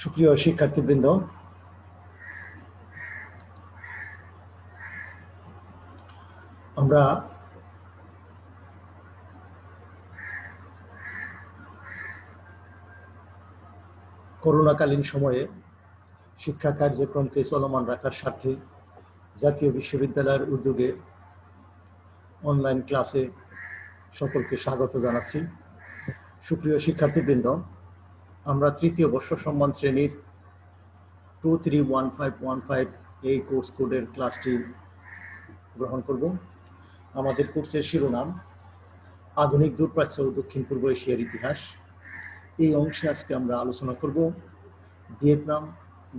সুপ্রিয় শিক্ষার্থীবৃন্দ, আমরা করোনাকালীন সময়ে শিক্ষা কার্যক্রমকে চলমান রাখার স্বার্থে জাতীয় বিশ্ববিদ্যালয়ের উদ্যোগে অনলাইন ক্লাসে সকলকে স্বাগত জানাচ্ছি। সুপ্রিয় শিক্ষার্থীবৃন্দ, আমরা তৃতীয় বর্ষ সম্মান শ্রেণীর 231515 এই কোর্স কোডের ক্লাসটি গ্রহণ করব। আমাদের কোর্সের শিরোনাম আধুনিক দূরপ্রাচ্য ও দক্ষিণ পূর্ব এশিয়ার ইতিহাস। এই অংশে আজকে আমরা আলোচনা করব Vietnam,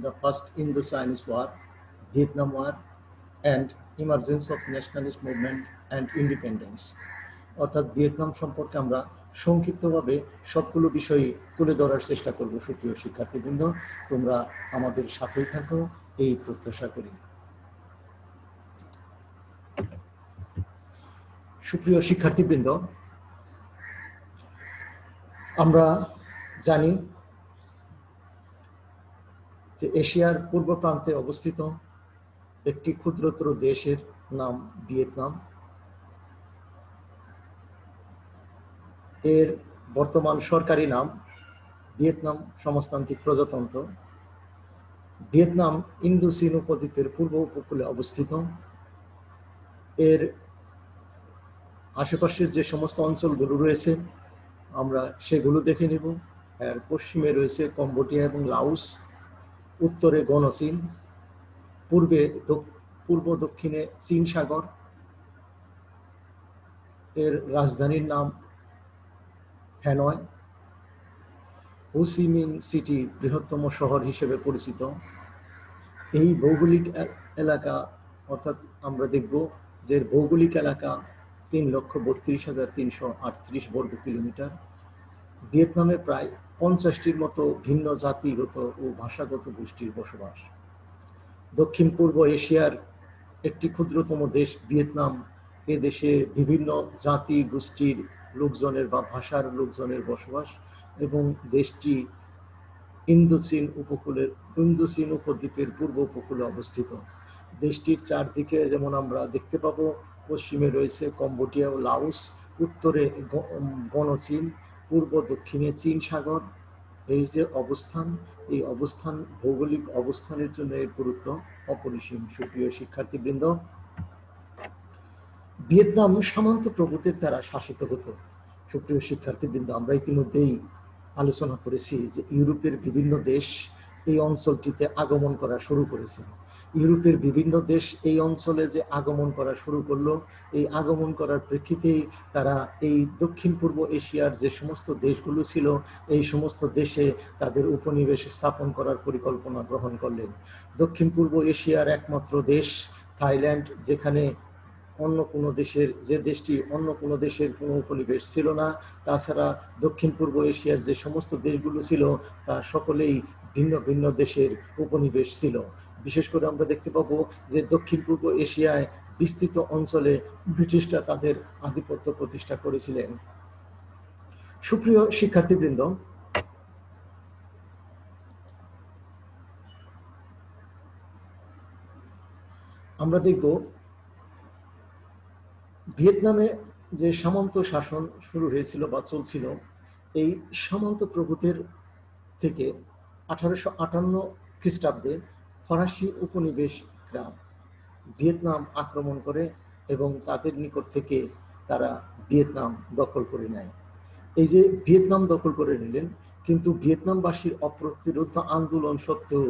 the first Indo-Chinese war, Vietnam war and emergence of nationalist movement and independence. অর্থাৎ ভিয়েতনাম সম্পর্কে আমরা সংক্ষিপ্তভাবে সবগুলো বিষয় তুলে ধরার চেষ্টা করব। সুপ্রিয় শিক্ষার্থীবৃন্দ, তোমরা আমাদের সাথেই থাকো এই প্রত্যাশা করি। সুপ্রিয় শিক্ষার্থীবৃন্দ, আমরা জানি যে এশিয়ার পূর্ব প্রান্তে অবস্থিত একটি ক্ষুদ্রতর দেশের নাম ভিয়েতনাম। এর বর্তমান সরকারি নাম ভিয়েতনাম সমাজতান্ত্রিক প্রজাতন্ত্র। ভিয়েতনাম ইন্দো চীন উপদ্বীপের পূর্ব উপকূলে অবস্থিত। এর আশেপাশের যে সমস্ত অঞ্চলগুলো রয়েছে আমরা সেগুলো দেখে নেব। এর পশ্চিমে রয়েছে কম্বোডিয়া এবং লাওস, উত্তরে গণচীন, পূর্ব দক্ষিণে চীন সাগর। এর রাজধানীর নাম হ্যানয়। হো চি মিন সিটি বৃহত্তম শহর হিসেবে পরিচিত। এই ভৌগোলিক এলাকা, অর্থাৎ আমরা দেখব যে ভৌগোলিক এলাকা 3,32,338 বর্গ কিলোমিটার। ভিয়েতনামে প্রায় 50টির মতো ভিন্ন জাতিগত ও ভাষাগত গোষ্ঠীর বসবাস। দক্ষিণ পূর্ব এশিয়ার একটি ক্ষুদ্রতম দেশ ভিয়েতনাম। এ দেশে বিভিন্ন জাতি গোষ্ঠীর লোকজনের বা ভাষার লোকজনের বসবাস এবং দেশটি ইন্দো চীন উপদ্বীপের পূর্ব উপকূলে অবস্থিত। দেশটির চারদিকে যেমন আমরা দেখতে পাবো, পশ্চিমে রয়েছে কম্বোডিয়া ও লাওস, উত্তরে গণচীন, পূর্ব দক্ষিণে চীন সাগর। এই যে অবস্থান, এই অবস্থান, ভৌগোলিক অবস্থানের জন্য এর গুরুত্ব অপরিসীম। সুপ্রিয় শিক্ষার্থীবৃন্দ, ভিয়েতনাম সামন্ত প্রভুদের দ্বারা শাসিত হতো। সুপ্রিয় শিক্ষার্থীবৃন্দ, আমরা ইতিমধ্যেই আলোচনা করেছি যে ইউরোপের বিভিন্ন দেশ এই অঞ্চলটিতে আগমন করা শুরু করেছে। ইউরোপের বিভিন্ন দেশ এই অঞ্চলে যে আগমন করা শুরু করলো, এই আগমন করার প্রেক্ষিতেই তারা এই দক্ষিণ পূর্ব এশিয়ার যে সমস্ত দেশগুলো ছিল এই সমস্ত দেশে তাদের উপনিবেশ স্থাপন করার পরিকল্পনা গ্রহণ করলেন। দক্ষিণ পূর্ব এশিয়ার একমাত্র দেশ থাইল্যান্ড, যেখানে অন্য কোনো দেশের কোনো উপনিবেশ ছিল না। তাছাড়া দক্ষিণ পূর্ব এশিয়ার যে সমস্ত দেশগুলো ছিল তা সকলেই ভিন্ন ভিন্ন দেশের উপনিবেশ ছিল। বিশেষ করে আমরা দেখতে পাবো যে দক্ষিণ পূর্ব এশিয়ায় বিস্তৃত অঞ্চলে ব্রিটিশরা তাদের আধিপত্য প্রতিষ্ঠা করেছিলেন। সুপ্রিয় শিক্ষার্থীবৃন্দ, আমরা দেখব ভিয়েতনামে যে সামন্ত শাসন শুরু হয়েছিল বা চলছিল, এই সামন্ত প্রভুদের থেকে 1858 খ্রিস্টাব্দে ফরাসি উপনিবেশরা ভিয়েতনাম আক্রমণ করে এবং তাদের নিকট থেকে তারা ভিয়েতনাম দখল করে নেয়। এই যে ভিয়েতনাম দখল করে নিলেন, কিন্তু ভিয়েতনামবাসীর অপ্রতিরোধ আন্দোলন সত্ত্বেও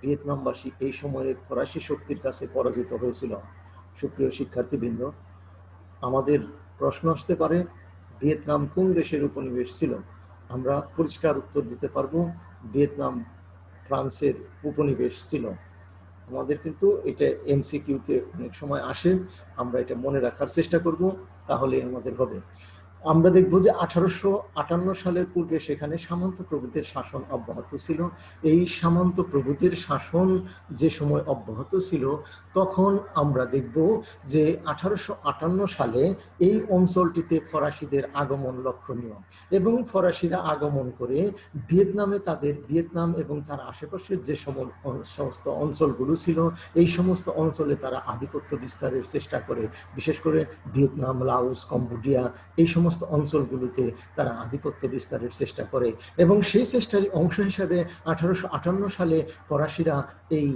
ভিয়েতনামবাসী এই সময়ে ফরাসি শক্তির কাছে পরাজিত হয়েছিল। সুপ্রিয় শিক্ষার্থীবৃন্দ, আমাদের প্রশ্ন আসতে পারে ভিয়েতনাম কোন দেশের উপনিবেশ ছিল? আমরা পরিষ্কার উত্তর দিতে পারবো, ভিয়েতনাম ফ্রান্সের উপনিবেশ ছিল। আমাদের কিন্তু এটা এমসিকিউতে অনেক সময় আসে, আমরা এটা মনে রাখার চেষ্টা করব, তাহলে আমাদের হবে। আমরা দেখব যে 1858 সালের পূর্বে সেখানে সামন্ত প্রভুদের শাসন অব্যাহত ছিল। এই সামন্ত প্রভুদের শাসন যে সময় অব্যাহত ছিল, তখন আমরা দেখব যে 1858 সালে এই অঞ্চলটিতে ফরাসিদের আগমন লক্ষণীয়, এবং ফরাসিরা আগমন করে ভিয়েতনাম এবং তার আশেপাশের যে সমস্ত অঞ্চলগুলো ছিল, এই সমস্ত অঞ্চলে তারা আধিপত্য বিস্তারের চেষ্টা করে। বিশেষ করে ভিয়েতনাম, লাওস, কম্বোডিয়া, এই সমস্ত অঞ্চলগুলোতে তারা আধিপত্য বিস্তারের চেষ্টা করে, এবং সেই চেষ্টারই অংশ হিসাবে 1858 সালে ফরাসিরা এই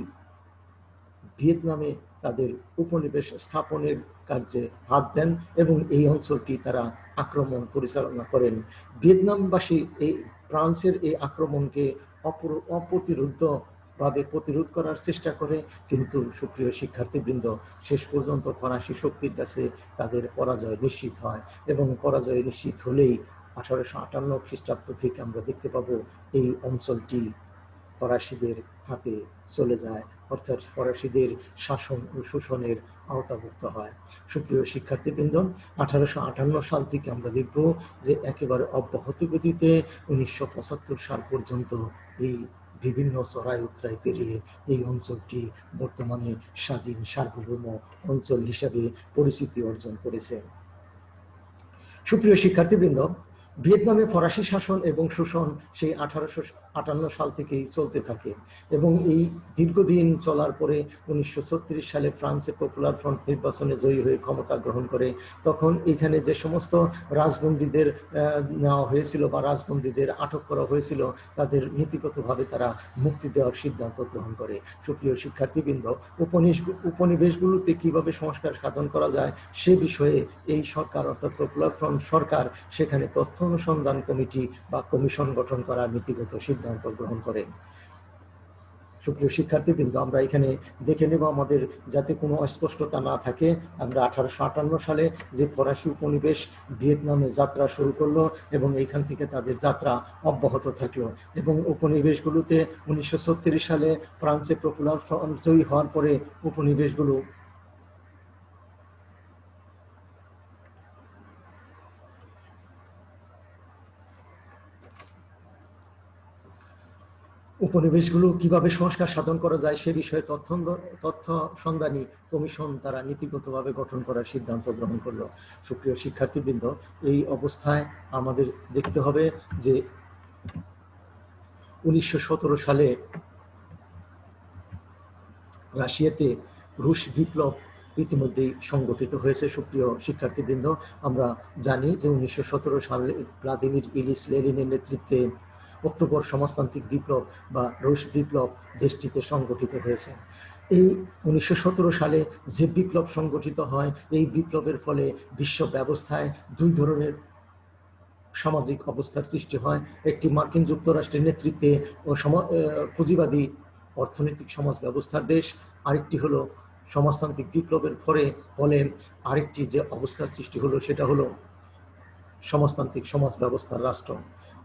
ভিয়েতনামে তাদের উপনিবেশ স্থাপনের কার্যে হাত দেন এবং এই অঞ্চলটি তারা আক্রমণ পরিচালনা করেন। ভিয়েতনামবাসী এই ফ্রান্সের এই আক্রমণকে প্রতিরোধ করার চেষ্টা করে, কিন্তু সুপ্রিয় শিক্ষার্থীবৃন্দ, শেষ পর্যন্ত ফরাসি শক্তির কাছে তাদের পরাজয় নিশ্চিত হয়, এবং পরাজয় নিশ্চিত হলেই 1858 খ্রিস্টাব্দ থেকে আমরা দেখতে পাবো এই অঞ্চলটি ফরাসিদের হাতে চলে যায়, অর্থাৎ ফরাসিদের শাসন ও শোষণের আওতাভুক্ত হয়। সুপ্রিয় শিক্ষার্থীবৃন্দ, 1858 সাল থেকে আমরা দেখব যে একেবারে অব্যাহত গতিতে 1975 সাল পর্যন্ত এই বিভিন্ন চড়াই উতরাই পেরিয়ে এই অঞ্চলটি বর্তমানে স্বাধীন সার্বভৌম অঞ্চল হিসাবে পরিচিতি অর্জন করেছে। সুপ্রিয় শিক্ষার্থীবৃন্দ, ভিয়েতনামে ফরাসি শাসন এবং শোষণ সেই 1858 সাল থেকেই চলতে থাকে, এবং এই দীর্ঘদিন চলার পরে 1936 সালে ফ্রান্সে পপুলার ফ্রন্ট নির্বাচনে জয়ী হয়ে ক্ষমতা গ্রহণ করে। তখন এখানে যে সমস্ত রাজবন্দীদের নেওয়া হয়েছিল বা রাজবন্দীদের আটক করা হয়েছিল, তাদের নীতিগতভাবে তারা মুক্তি দেওয়ার সিদ্ধান্ত গ্রহণ করে। সুপ্রিয় শিক্ষার্থীবৃন্দ, উপনিবেশগুলোতে কিভাবে সংস্কার সাধন করা যায় সে বিষয়ে এই সরকার, অর্থাৎ পপুলার ফ্রন্ট সরকার, সেখানে তথ্য অনুসন্ধান কমিটি বা কমিশন গঠন করার নীতিগত সিদ্ধান্ত গ্রহণ করে। সুপ্রিয় শিক্ষার্থীবৃন্দ, আমরা এখানে দেখে নেব আমাদের যাতে কোনো অস্পষ্টতা না থাকে। আমরা 1858 সালে যে ফরাসি উপনিবেশ ভিয়েতনামে যাত্রা শুরু করলো এবং এইখান থেকে তাদের যাত্রা অব্যাহত থাকলো, এবং উপনিবেশগুলোতে 1936 সালে ফ্রান্সে পপুলার ফ্রন্ট জয়ী হওয়ার পরে উপনিবেশগুলো কিভাবে সংস্কার সাধন করা যায় সে বিষয়ে তথ্য সন্ধানী কমিশন তারা নীতিগতভাবে গঠন করার সিদ্ধান্ত গ্রহণ করলো। সুপ্রিয় শিক্ষার্থীবৃন্দ, এই অবস্থায় আমাদের দেখতে হবে যে 1917 সালে রাশিয়াতে রুশ বিপ্লব ইতিমধ্যেই সংগঠিত হয়েছে। সুপ্রিয় শিক্ষার্থীবৃন্দ, আমরা জানি যে 1917 সালে ভ্লাদিমির ইলিচ লেনিনের নেতৃত্বে অক্টোবর সমাজতান্ত্রিক বিপ্লব বা রুশ বিপ্লব দেশটিতে সংগঠিত হয়েছে। এই 1917 সালে যে বিপ্লব সংগঠিত হয়, এই বিপ্লবের ফলে বিশ্ব ব্যবস্থায় দুই ধরনের সামাজিক অবস্থার সৃষ্টি হয়। একটি মার্কিন যুক্তরাষ্ট্রের নেতৃত্বে ও পুঁজিবাদী অর্থনৈতিক সমাজ ব্যবস্থার দেশ, আরেকটি হলো সমাজতান্ত্রিক বিপ্লবের ফলে আরেকটি যে অবস্থার সৃষ্টি হলো সেটা হলো সমাজতান্ত্রিক সমাজ ব্যবস্থার রাষ্ট্র।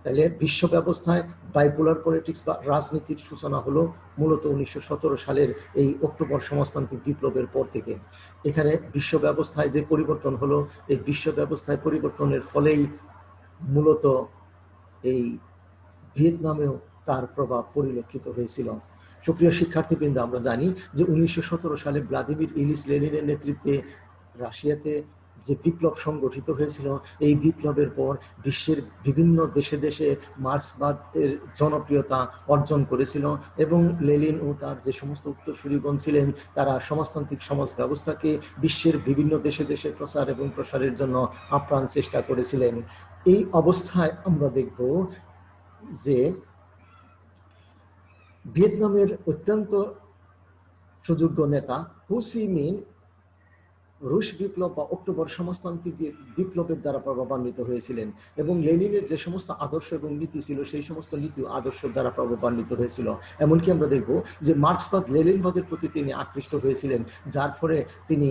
তাহলে বিশ্ব ব্যবস্থায় বাইপোলার পলিটিক্স বা রাজনীতির সূচনা হলো মূলত 1917 সালের এই অক্টোবর সমাজতান্ত্রিক বিপ্লবের পর থেকে। এখানে বিশ্ব ব্যবস্থায় যে পরিবর্তন হলো, এই বিশ্ব ব্যবস্থায় পরিবর্তনের ফলেই মূলত এই ভিয়েতনামেও তার প্রভাব পরিলক্ষিত হয়েছিল। সুপ্রিয় শিক্ষার্থীবৃন্দ, আমরা জানি যে 1917 সালে ভ্লাদিমির ইলিচ লেনিনের নেতৃত্বে রাশিয়াতে যে বিপ্লব সংগঠিত হয়েছিল, এই বিপ্লবের পর বিশ্বের বিভিন্ন দেশে দেশে মার্ক্সবাদের জনপ্রিয়তা অর্জন করেছিল, এবং লেনিন ও তার যে সমস্ত উত্তরসূরিগণ ছিলেন তারা সমাজতান্ত্রিক সমাজ ব্যবস্থাকে বিশ্বের বিভিন্ন দেশে দেশে প্রচার এবং প্রসারের জন্য আপ্রাণ চেষ্টা করেছিলেন। এই অবস্থায় আমরা দেখব যে ভিয়েতনামের অত্যন্ত সুযোগ্য নেতা হো চি মিন রুশ বিপ্লব বা অক্টোবর সমাজতান্ত্রিক বিপ্লবের দ্বারা প্রভাবান্বিত হয়েছিলেন, এবং লেনিনের যে সমস্ত আদর্শ এবং নীতি ছিল সেই সমস্ত নীতি আদর্শ দ্বারা প্রভাবান্বিত হয়েছিল। এমনকি আমরা দেখব যে মার্ক্সবাদ লেনিনবাদের প্রতি তিনি আকৃষ্ট হয়েছিলেন, যার ফলে তিনি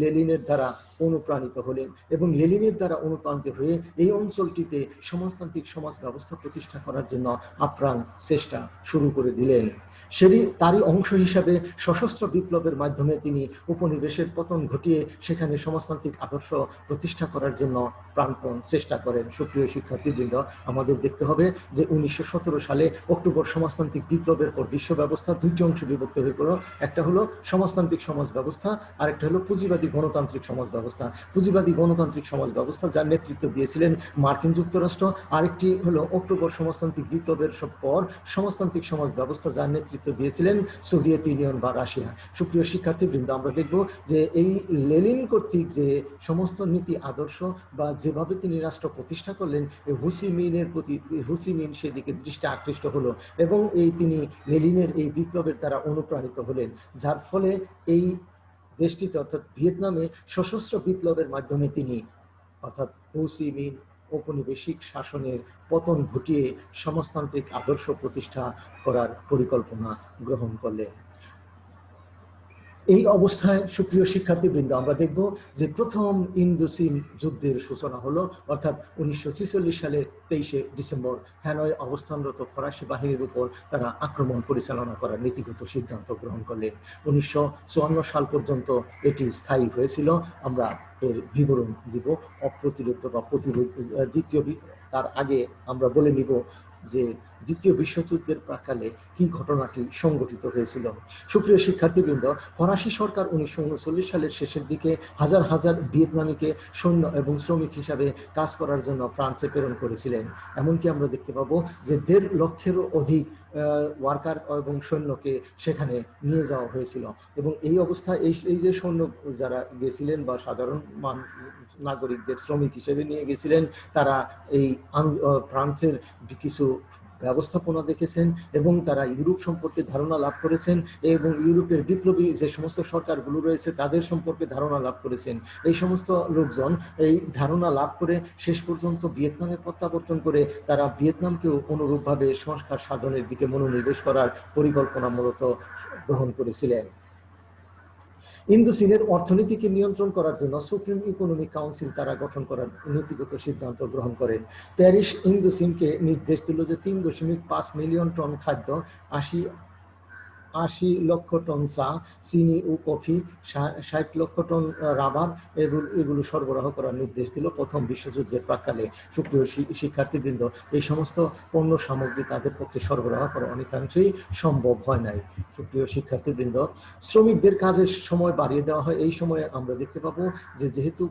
লেনিনের দ্বারা অনুপ্রাণিত হলেন এবং লেনিনের দ্বারা অনুপ্রাণিত হয়ে এই অঞ্চলটিতে সমাজতান্ত্রিক সমাজ ব্যবস্থা প্রতিষ্ঠা করার জন্য আপ্রাণ চেষ্টা শুরু করে দিলেন। তারই অংশ হিসাবে সশস্ত্র বিপ্লবের মাধ্যমে তিনি উপনিবেশের পতন ঘটিয়ে সেখানে সমাজতান্ত্রিক আদর্শ প্রতিষ্ঠা করার জন্য প্রাণপণ চেষ্টা করেন। সুপ্রিয় শিক্ষার্থীবৃন্দ, আমাদের দেখতে হবে যে 1917 সালে অক্টোবর সমাজতান্ত্রিক বিপ্লবের পর বিশ্ব ব্যবস্থা দুইটি অংশে বিভক্ত হয়ে পড়ল। একটা হলো সমাজতান্ত্রিক সমাজ ব্যবস্থা, আর একটা হলো পুঁজিবাদী গণতান্ত্রিক সমাজ ব্যবস্থা। পুঁজিবাদী গণতান্ত্রিক সমাজ ব্যবস্থা যার নেতৃত্ব দিয়েছিলেন মার্কিন যুক্তরাষ্ট্র, আরেকটি হলো অক্টোবর সমাজতান্ত্রিক বিপ্লবের পর সমাজতান্ত্রিক সমাজ ব্যবস্থা যার নেতৃত্ব দিয়েছিলেন সোভিয়েত ইউনিয়ন বা রাশিয়া। সুপ্রিয় শিক্ষার্থীবৃন্দ, আমরা দেখব যে এই লেনিন কর্তৃক যে সমস্ত নীতি আদর্শ বা যেভাবে তিনি রাষ্ট্র প্রতিষ্ঠা করলেন, হুসিমিন সেদিকে দৃষ্টি আকৃষ্ট হলো এবং তিনি লেনিনের এই বিপ্লবের দ্বারা অনুপ্রাণিত হলেন, যার ফলে এই দেশটিতে অর্থাৎ ভিয়েতনামে সশস্ত্র বিপ্লবের মাধ্যমে তিনি অর্থাৎ হুসিমিন ঔপনিবেশিক শাসনের পতন ঘটিয়ে সমাজতান্ত্রিক আদর্শ প্রতিষ্ঠা করার পরিকল্পনা গ্রহণ করলেন। এই অবস্থায় সুপ্রিয় শিক্ষার্থীবৃন্দ, আমরা দেখব যে প্রথম ইন্দো-চীন যুদ্ধের সূচনা হলো, অর্থাৎ 1946 সালে 23শে ডিসেম্বর হ্যানয় অবস্থানরত ফরাসি বাহিনীর উপর তারা আক্রমণ পরিচালনা করার নীতিগত সিদ্ধান্ত গ্রহণ করলেন। 1954 সাল পর্যন্ত এটি স্থায়ী হয়েছিল। আমরা এর বিবরণ দিব অপ্রতিরোধ বা প্রতিরোধ। তার আগে আমরা বলে নিব যে দ্বিতীয় বিশ্বযুদ্ধের প্রাকালে কি ঘটনাটি সংঘটিত হয়েছিল। সুপ্রিয় শিক্ষার্থীবৃন্দ, ফরাসি সরকার 1939 সালের শেষের দিকে হাজার হাজার ভিয়েতনামীকে সৈন্য এবং শ্রমিক হিসাবে কাজ করার জন্য ফ্রান্সে প্রেরণ করেছিলেন। এমনকি আমরা দেখতে পাবো যে 1.5 লক্ষেরও অধিক ওয়ার্কার এবং সৈন্যকে সেখানে নিয়ে যাওয়া হয়েছিল। এবং এই অবস্থায় এই যে সৈন্য যারা গেছিলেন বা সাধারণ নাগরিকদের শ্রমিক হিসেবে নিয়ে গেছিলেন, তারা এই ফ্রান্সের কিছু ব্যবস্থাপনা দেখেছেন এবং তারা ইউরোপ সম্পর্কে ধারণা লাভ করেছেন এবং ইউরোপের বিপ্লবী যে সমস্ত সরকারগুলো রয়েছে তাদের সম্পর্কে ধারণা লাভ করেছেন। এই সমস্ত লোকজন এই ধারণা লাভ করে শেষ পর্যন্ত ভিয়েতনামে প্রত্যাবর্তন করে তারা ভিয়েতনামকেও অনুরূপভাবে সংস্কার সাধনের দিকে মনোনিবেশ করার পরিকল্পনা মূলত গ্রহণ করেছিলেন। ইন্দো-চীনের অর্থনীতিকে নিয়ন্ত্রণ করার জন্য সুপ্রিম ইকোনমিক কাউন্সিল তারা গঠন করার নীতিগত সিদ্ধান্ত গ্রহণ করেন। প্যারিস ইন্দো-চীনকে নির্দেশ দিল যে 3.5 মিলিয়ন টন খাদ্য, 80 লক্ষ টন চা, চিনি ও কফি, 60 লক্ষ টন রাবার এগুলো সরবরাহ করার নির্দেশ দিল প্রথম বিশ্বযুদ্ধের প্রাক্কালে। সুপ্রিয় শিক্ষার্থীবৃন্দ, এই সমস্ত পণ্য সামগ্রী তাদের পক্ষে সরবরাহ করা অনেকাংশেই সম্ভব হয় নাই। সুপ্রিয় শিক্ষার্থীবৃন্দ, শ্রমিকদের কাজের সময় বাড়িয়ে দেওয়া হয়। এই সময়ে আমরা দেখতে পাবো যে যেহেতু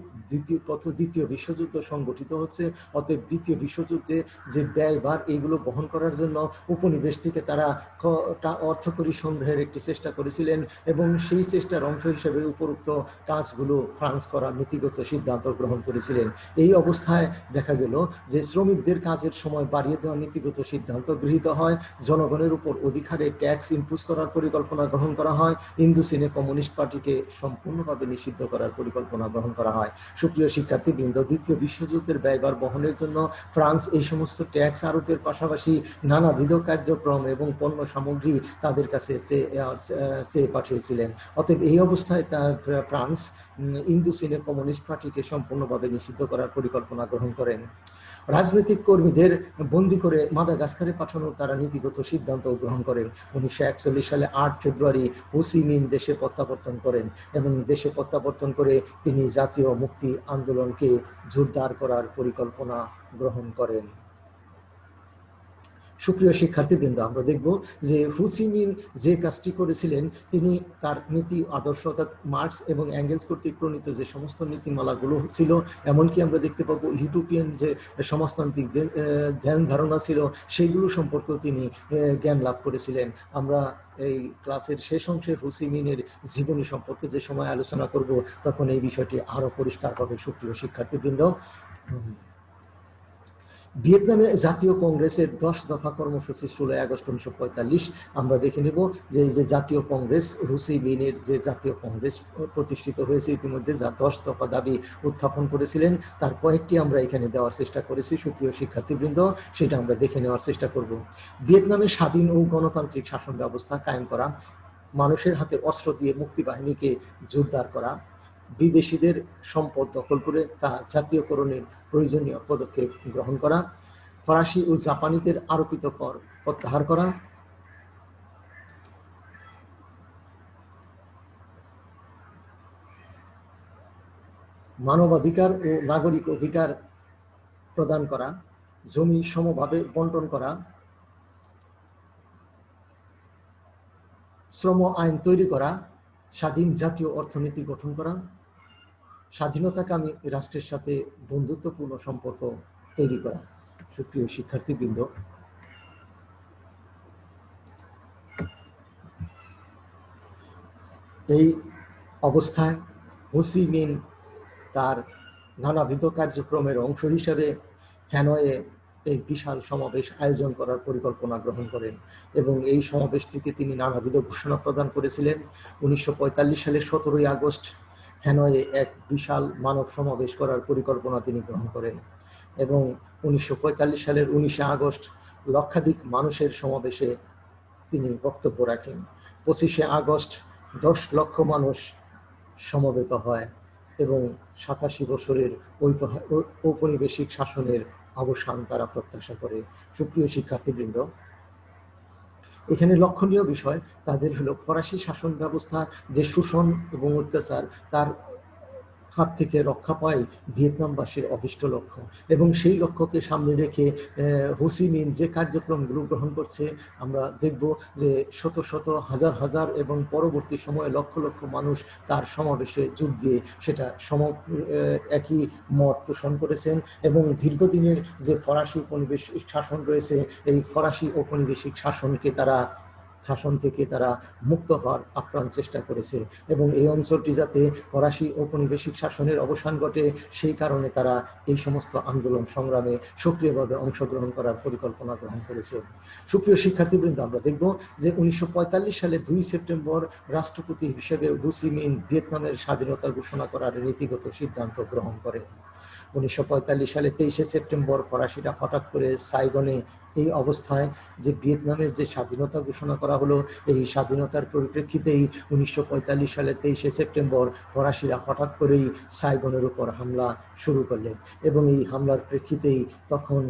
দ্বিতীয় বিশ্বযুদ্ধ সংগঠিত হচ্ছে, অতএব দ্বিতীয় যুদ্ধে যে ব্যয়ভার এইগুলো বহন করার জন্য উপনিবেশ থেকে তারা অর্থকরী সংগ্রহের একটি চেষ্টা করেছিলেন এবং সেই চেষ্টার অংশ হিসেবে উপরোক্ত কাজগুলো ফ্রান্স করার নীতিগত সিদ্ধান্ত গ্রহণ করেছিলেন। এই অবস্থায় দেখা গেল যে শ্রমিকদের কাজের সময় বাড়িয়ে দেওয়ার নীতিগত সিদ্ধান্ত গৃহীত হয়, জনগণের উপর অধিকারে ট্যাক্স ইম্পোজ করার পরিকল্পনা গ্রহণ করা হয়, ইন্দো-চীনে কমিউনিস্ট পার্টিকে সম্পূর্ণভাবে নিষিদ্ধ করার পরিকল্পনা গ্রহণ করা হয়। সুপ্রিয় শিক্ষার্থীবৃন্দ, দ্বিতীয় বিশ্বযুদ্ধের ব্যয়ভার বহনের জন্য ফ্রান্স এই সমস্ত ট্যাক্স আরোপের পাশাপাশি নানাবিধ কার্যক্রম এবং পণ্য সামগ্রী তাদের কাছে চেয়ে পাঠিয়েছিলেন। অতএব এই অবস্থায় ফ্রান্স ইন্দো-চীনের কমিউনিস্ট পার্টিকে সম্পূর্ণভাবে নিষিদ্ধ করার পরিকল্পনা গ্রহণ করেন। রাজনৈতিক কর্মীদের বন্দী করে মাদাগাস্কারে পাঠানোর তারা নীতিগত সিদ্ধান্ত গ্রহণ করেন। 1941 সালে 8 ফেব্রুয়ারি হুসিমিন দেশে প্রত্যাবর্তন করেন এবং দেশে প্রত্যাবর্তন করে তিনি জাতীয় মুক্তি আন্দোলনকে জোরদার করার পরিকল্পনা গ্রহণ করেন। সুপ্রিয় শিক্ষার্থীবৃন্দ, আমরা দেখব যে হুসিমিন যে কাজটি করেছিলেন, তিনি তার নীতি আদর্শ অর্থাৎ মার্কস এবং অ্যাঙ্গেলস কর্তৃক প্রণীত যে সমস্ত নীতিমালাগুলো ছিল, এমনকি আমরা দেখতে পাবো ইউটোপিয়ান যে সমাজতান্ত্রিক ধ্যান ধারণা ছিল সেগুলো সম্পর্কেও তিনি জ্ঞান লাভ করেছিলেন। আমরা এই ক্লাসের শেষ অংশে হুসিমিনের জীবনী সম্পর্কে যে সময় আলোচনা করব তখন এই বিষয়টি আরো পরিষ্কার হবে। সুপ্রিয় শিক্ষার্থীবৃন্দ, ভিয়েতনামে জাতীয় কংগ্রেসের 10 দফা কর্মসূচি 16 আগস্ট 1945 আমরা দেখে নেব যে এই যে জাতীয় কংগ্রেস, হুসিমিনের যে জাতীয় কংগ্রেস প্রতিষ্ঠিত হয়েছে ইতিমধ্যে, যা 10 দফা দাবি উত্থাপন করেছিলেন, তার কয়েকটি আমরা এখানে দেওয়ার চেষ্টা করেছি। সুপ্রিয় শিক্ষার্থীবৃন্দ, সেটা আমরা দেখে নেওয়ার চেষ্টা করব। ভিয়েতনামে স্বাধীন ও গণতান্ত্রিক শাসন ব্যবস্থা কায়েম করা, মানুষের হাতে অস্ত্র দিয়ে মুক্তি বাহিনীকে জোরদার করা, বিদেশিদের সম্পদ দখল করে তা জাতীয়করণের প্রয়োজনীয় পদক্ষেপ গ্রহণ করা, ফরাসি ও জাপানিদের আরোপিত কর প্রত্যাহার করা, মানবাধিকার ও নাগরিক অধিকার প্রদান করা, জমি সমভাবে বন্টন করা, শ্রম আইন তৈরি করা, স্বাধীন জাতীয় অর্থনীতি গঠন করা, স্বাধীনতাকামী রাষ্ট্রের সাথে বন্ধুত্বপূর্ণ সম্পর্ক তৈরি করা। সুপ্রিয় শিক্ষার্থীবৃন্দ, এই অবস্থায় হো চি মিন তার নানাবিধ কার্যক্রমের অংশ হিসেবে হ্যানয়ে এই বিশাল সমাবেশ আয়োজন করার পরিকল্পনা গ্রহণ করেন এবং এই সমাবেশটিকে তিনি নানাবিধ ঘোষণা প্রদান করেছিলেন। 1945 সালের 17 আগস্ট হ্যানয়ে এক বিশাল মানব সমাবেশ করার পরিকল্পনা তিনি গ্রহণ করেন এবং 1945 সালের 19 আগস্ট লক্ষাধিক মানুষের সমাবেশে তিনি বক্তব্য রাখেন। 25 আগস্ট 10 লক্ষ মানুষ সমবেত হয় এবং 87 বছরের ঔপনিবেশিক শাসনের অবসান তারা প্রত্যাশা করে। সুপ্রিয় শিক্ষার্থীবৃন্দ, এখানে লক্ষণীয় বিষয় তাদের হলো ফরাসি শাসন ব্যবস্থা যে শোষণ এবং অত্যাচার তার হাত থেকে রক্ষা পায় ভিয়েতনামবাসীর অভিষ্ট লক্ষ্য এবং সেই লক্ষ্যকে সামনে রেখে হো চি মিন যে কার্যক্রমগুলো গ্রহণ করছে আমরা দেখব যে শত শত হাজার হাজার এবং পরবর্তী সময়ে লক্ষ লক্ষ মানুষ তার সমাবেশে যোগ দিয়ে সেটা একই মত পোষণ করেছেন এবং দীর্ঘদিনের যে ফরাসি ঔপনিবেশিক শাসন রয়েছে এই ফরাসি ঔপনিবেশিক শাসন থেকে তারা মুক্ত হওয়ার আপ্রাণ চেষ্টা করেছে এবং এই অঞ্চলটি যাতে ফরাসি ঔপনিবেশিক শাসনের অবসান ঘটে সেই কারণে তারা এই সমস্ত আন্দোলন সংগ্রামে সক্রিয়ভাবে অংশগ্রহণ করার পরিকল্পনা গ্রহণ করেছে। সুপ্রিয় শিক্ষার্থীবৃন্দ, আমরা দেখব যে 1945 সালে 2 সেপ্টেম্বর রাষ্ট্রপতি হিসেবে হো চি মিন ভিয়েতনামের স্বাধীনতা ঘোষণা করার নীতিগত সিদ্ধান্ত গ্রহণ করেন। 1945 সালে 23 সেপ্টেম্বর ফরাসিরা হঠাৎ করে সাইগনে এই অবস্থায় যে ভিয়েতনামের যে স্বাধীনতা ঘোষণা করা হলো এই স্বাধীনতার পরিপ্রেক্ষিতেই 1945 সালে 23 সেপ্টেম্বর ফরাসিরা হঠাৎ করেই সাইগনের উপর হামলা শুরু করলেন এবং এই হামলার প্রেক্ষিতেই তখন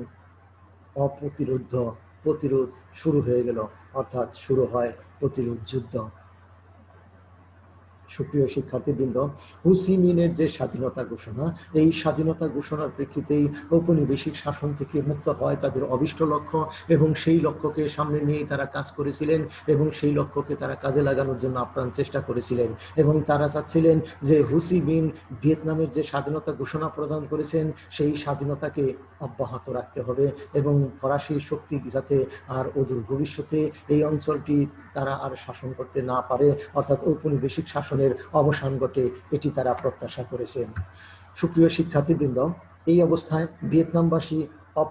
প্রতিরোধ শুরু হয়ে গেল, অর্থাৎ শুরু হয় প্রতিরোধ যুদ্ধ। সুপ্রিয় শিক্ষার্থীবৃন্দ, হো চি মিনের যে স্বাধীনতা ঘোষণা এই স্বাধীনতা ঘোষণার প্রেক্ষিতেই ঔপনিবেশিক শাসন থেকে মুক্ত হয় তাদের অভিষ্ট লক্ষ্য এবং সেই লক্ষ্যকে সামনে নিয়েই তারা কাজ করেছিলেন এবং সেই লক্ষ্যকে তারা কাজে লাগানোর জন্য আপ্রাণ চেষ্টা করেছিলেন এবং তারা চাচ্ছিলেন যে হো চি মিন ভিয়েতনামের যে স্বাধীনতা ঘোষণা প্রদান করেছেন সেই স্বাধীনতাকে অব্যাহত রাখতে হবে এবং ফরাসি শক্তি যাতে আর অদূর ভবিষ্যতে এই অঞ্চলটি তারা আর শাসন করতে না পারে, অর্থাৎ ঔপনিবেশিক শাসনের অবসান ঘটে, এটি তারা প্রত্যাশা করেছেন। সুপ্রিয় শিক্ষার্থীবৃন্দ, এই অবস্থায় ভিয়েতনামবাসী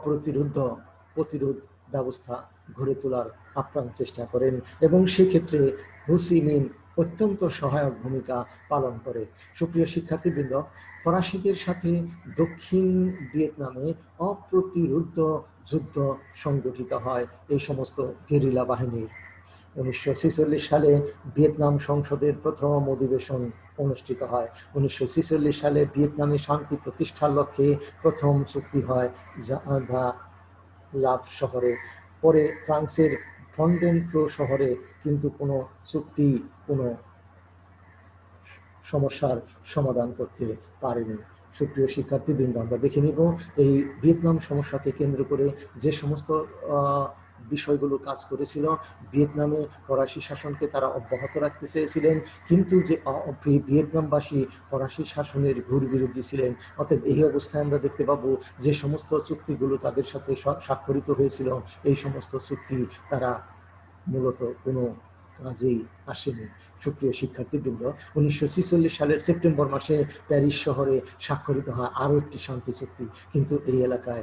প্রতিরোধ ব্যবস্থা গড়ে তোলার আপ্রাণ চেষ্টা করেন এবং সেক্ষেত্রে হো চি মিন অত্যন্ত সহায়ক ভূমিকা পালন করে। সুপ্রিয় শিক্ষার্থীবৃন্দ, ফরাসিদের সাথে দক্ষিণ ভিয়েতনামে অপ্রতিরোধ যুদ্ধ সংগঠিত হয় এই সমস্ত গেরিলা বাহিনীর। 1946 সালে ভিয়েতনাম সংসদের প্রথম অধিবেশন অনুষ্ঠিত হয়। 1946 সালে ভিয়েতনামে শান্তি প্রতিষ্ঠার লক্ষ্যে প্রথম চুক্তি হয় দা লাভ শহরে। পরে ফ্রান্সের ফন্টেনফ্লো শহরে কিন্তু কোনো সমস্যার সমাধান করতে পারেনি। সুপ্রিয় শিক্ষার্থীবৃন্দ, আমরা দেখে নিব এই ভিয়েতনাম সমস্যাকে কেন্দ্র করে যে সমস্ত বিষয়গুলো কাজ করেছিল। ভিয়েতনামে ফরাসি শাসনকে তারা অব্যাহত রাখতে চেয়েছিলেন কিন্তু যে ভিয়েতনামবাসী ফরাসি শাসনের ঘোর বিরোধী ছিলেন। অতএব এই অবস্থায় আমরা দেখতে পাবো যে সমস্ত চুক্তিগুলো তাদের সাথে স্বাক্ষরিত হয়েছিল এই সমস্ত চুক্তি তারা মূলত কোনো কাজেই আসেনি। সুপ্রিয় শিক্ষার্থীবৃন্দ, 1946 সালের সেপ্টেম্বর মাসে প্যারিস শহরে স্বাক্ষরিত হয় আরও একটি শান্তি চুক্তি, কিন্তু এই এলাকায়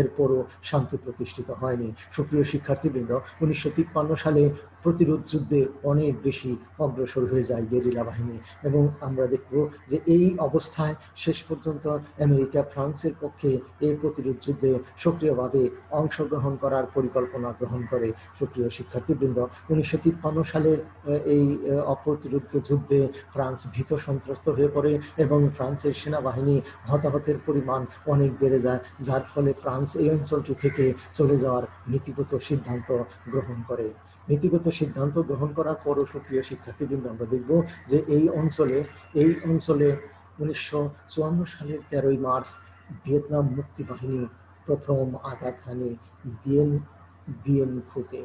এরপরও শান্তি প্রতিষ্ঠিত হয়নি। সুপ্রিয় শিক্ষার্থীবৃন্দ, 1953 সালে প্রতিরোধ যুদ্ধে অনেক বেশি অগ্রসর হয়ে যায় গেরিলা বাহিনী এবং আমরা দেখব যে এই অবস্থায় শেষ পর্যন্ত আমেরিকা ফ্রান্সের পক্ষে এই প্রতিরোধ যুদ্ধে সক্রিয়ভাবে অংশগ্রহণ করার পরিকল্পনা গ্রহণ করে। সুপ্রিয় শিক্ষার্থীবৃন্দ, 1953 1953 সালের এই অপ্রতিরোধ্য যুদ্ধে ফ্রান্স ভীত সন্ত্রস্ত হয়ে পড়ে এবং ফ্রান্সের সেনাবাহিনী হতাহতের পরিমাণ অনেক বেড়ে যায়, যার ফলে ফ্রান্স এই অঞ্চলটি থেকে চলে যাওয়ার নীতিগত সিদ্ধান্ত গ্রহণ করে। নীতিগত সিদ্ধান্ত গ্রহণ করার পরও সুপ্রিয় শিক্ষার্থীবৃন্দ আমরা দেখব যে এই অঞ্চলে 1954 সালের 13ই মার্চ ভিয়েতনাম মুক্তি বাহিনী প্রথম আঘাত হানে দিয়েন বিয়েন ফুতে।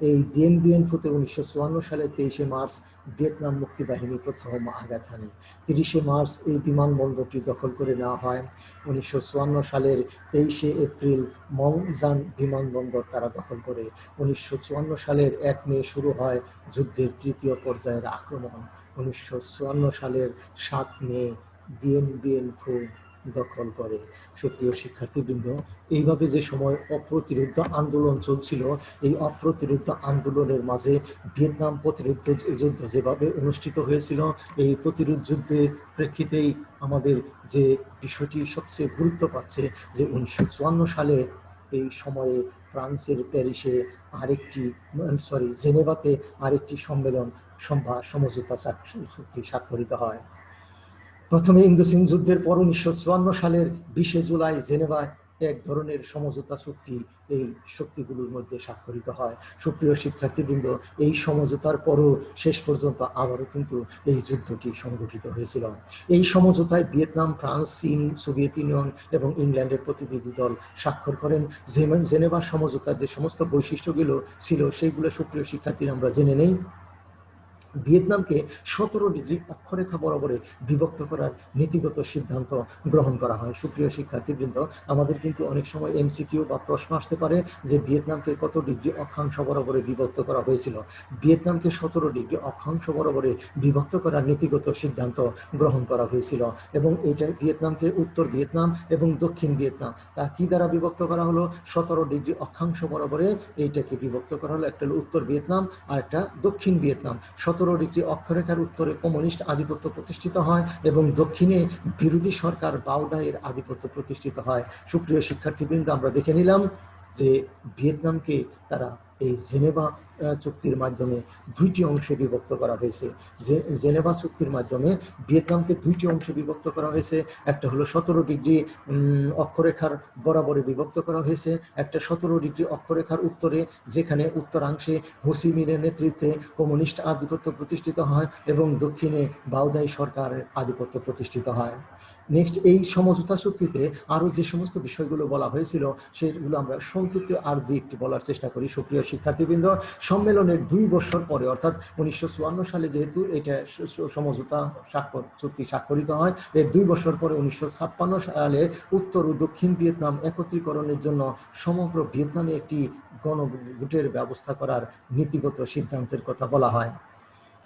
এই দিয়েন বিয়েন ফুতে 1954 সালের 23শে মার্চ ভিয়েতনাম মুক্তি বাহিনী প্রথম আঘাত হানে। 30শে মার্চ এই বিমানবন্দরটি দখল করে নেওয়া হয়। 1954 সালের 23শে এপ্রিল মংজান বিমানবন্দর তারা দখল করে। 1954 সালের 1 মে শুরু হয় যুদ্ধের তৃতীয় পর্যায়ের আক্রমণ। 1954 সালের 7 মে দিয়েন বিয়েন ফু দখল করে। সুপ্রিয় শিক্ষার্থীবৃন্দ, এইভাবে যে সময় অপ্রতিরোধ আন্দোলন চলছিল, এই অপ্রতিরোধ আন্দোলনের মাঝে ভিয়েতনাম প্রতিরোধ যুদ্ধ যেভাবে অনুষ্ঠিত হয়েছিল, এই প্রতিরোধ যুদ্ধের প্রেক্ষিতেই আমাদের যে বিষয়টি সবচেয়ে গুরুত্ব পাচ্ছে যে 1954 সালে এই সময়ে ফ্রান্সের প্যারিসে জেনেভাতে আরেকটি সম্মেলন সমঝোতা চুক্তি স্বাক্ষরিত হয়। প্রথমে ইন্দোচীন যুদ্ধের পর 1954 সালের 20শে জুলাই জেনেভায় এক ধরনের সমঝোতা চুক্তি এই শক্তিগুলোর মধ্যে স্বাক্ষরিত হয়। সুপ্রিয় শিক্ষার্থীবৃন্দ, এই সমঝোতার পরও শেষ পর্যন্ত আবারও কিন্তু এই যুদ্ধটি সংগঠিত হয়েছিল। এই সমঝোতায় ভিয়েতনাম, ফ্রান্স, চীন, সোভিয়েত ইউনিয়ন এবং ইংল্যান্ডের প্রতিনিধি দল স্বাক্ষর করেন। জেনেভা সমঝোতার যে সমস্ত বৈশিষ্ট্যগুলো ছিল সেইগুলো সুপ্রিয় শিক্ষার্থীরা আমরা জেনে নেই। ভিয়েতনামকে 17 ডিগ্রি অক্ষরেখা বরাবরে বিভক্ত করার নীতিগত সিদ্ধান্ত গ্রহণ করা হয়। সুপ্রিয় শিক্ষার্থীবৃন্দ, আমাদের কিন্তু অনেক সময় এমসিকিউ বা প্রশ্ন আসতে পারে যে ভিয়েতনামকে কত ডিগ্রি অক্ষাংশ বরাবরে বিভক্ত করা হয়েছিল। ভিয়েতনামকে 17 ডিগ্রি অক্ষাংশ বরাবরে বিভক্ত করার নীতিগত সিদ্ধান্ত গ্রহণ করা হয়েছিল এবং এটা ভিয়েতনামকে উত্তর ভিয়েতনাম এবং দক্ষিণ ভিয়েতনাম তা কি দ্বারা বিভক্ত করা হলো? 17 ডিগ্রি অক্ষাংশ বরাবরে এইটাকে বিভক্ত করা হলো। একটা হলো উত্তর ভিয়েতনাম আর একটা দক্ষিণ ভিয়েতনাম। 17 ডিগ্রি অক্ষরেখার উত্তরে কমিউনিস্ট আধিপত্য প্রতিষ্ঠিত হয় এবং দক্ষিণে বিরোধী সরকার বাওদাইয়ের আধিপত্য প্রতিষ্ঠিত হয়। সুপ্রিয় শিক্ষার্থীবৃন্দ, আমরা দেখে নিলাম যে ভিয়েতনামকে তারা এই জেনেভা চুক্তির মাধ্যমে দুইটি অংশে বিভক্ত করা হয়েছে। জেনেভা চুক্তির মাধ্যমে ভিয়েতনামকে দুইটি অংশে বিভক্ত করা হয়েছে। একটা হলো 17 ডিগ্রি অক্ষরেখার বরাবরে বিভক্ত করা হয়েছে, একটা 17 ডিগ্রি অক্ষরেখার উত্তরে, যেখানে উত্তরাংশে হো চি মিনের নেতৃত্বে কমিউনিস্ট আধিপত্য প্রতিষ্ঠিত হয় এবং দক্ষিণে বাওদাই সরকারের আধিপত্য প্রতিষ্ঠিত হয়। নেক্সট, এই সমঝোতা চুক্তিতে আরও যে সমস্ত বিষয়গুলো বলা হয়েছিল সেগুলো আমরা সংক্ষিপ্ত আর দুই একটি বলার চেষ্টা করি। সুপ্রিয় শিক্ষার্থীবৃন্দ, সম্মেলনের 2 বছর পরে অর্থাৎ 1954 সালে যেহেতু এটা সমঝোতা চুক্তি স্বাক্ষরিত হয়, এর 2 বছর পরে 1956 সালে উত্তর ও দক্ষিণ ভিয়েতনাম একত্রীকরণের জন্য সমগ্র ভিয়েতনামে একটি গণভোটের ব্যবস্থা করার নীতিগত সিদ্ধান্তের কথা বলা হয়।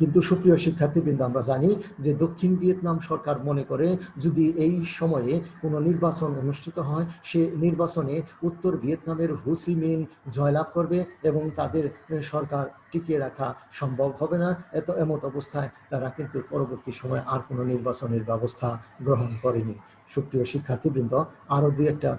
কিন্তু সুপ্রিয় শিক্ষার্থীবৃন্দ, আমরা জানি যে দক্ষিণ ভিয়েতনাম সরকার মনে করে যদি এই সময়ে কোনো নির্বাচন অনুষ্ঠিত হয়, সে নির্বাচনে উত্তর ভিয়েতনামের হো চি মিন জয়লাভ করবে এবং তাদের সরকার টিকিয়ে রাখা সম্ভব হবে না। এমত অবস্থায় তারা কিন্তু পরবর্তী সময়ে আর কোনো নির্বাচনের ব্যবস্থা গ্রহণ করেনি। সুপ্রিয় শিক্ষার্থীবৃন্দ, আরও দুই একটা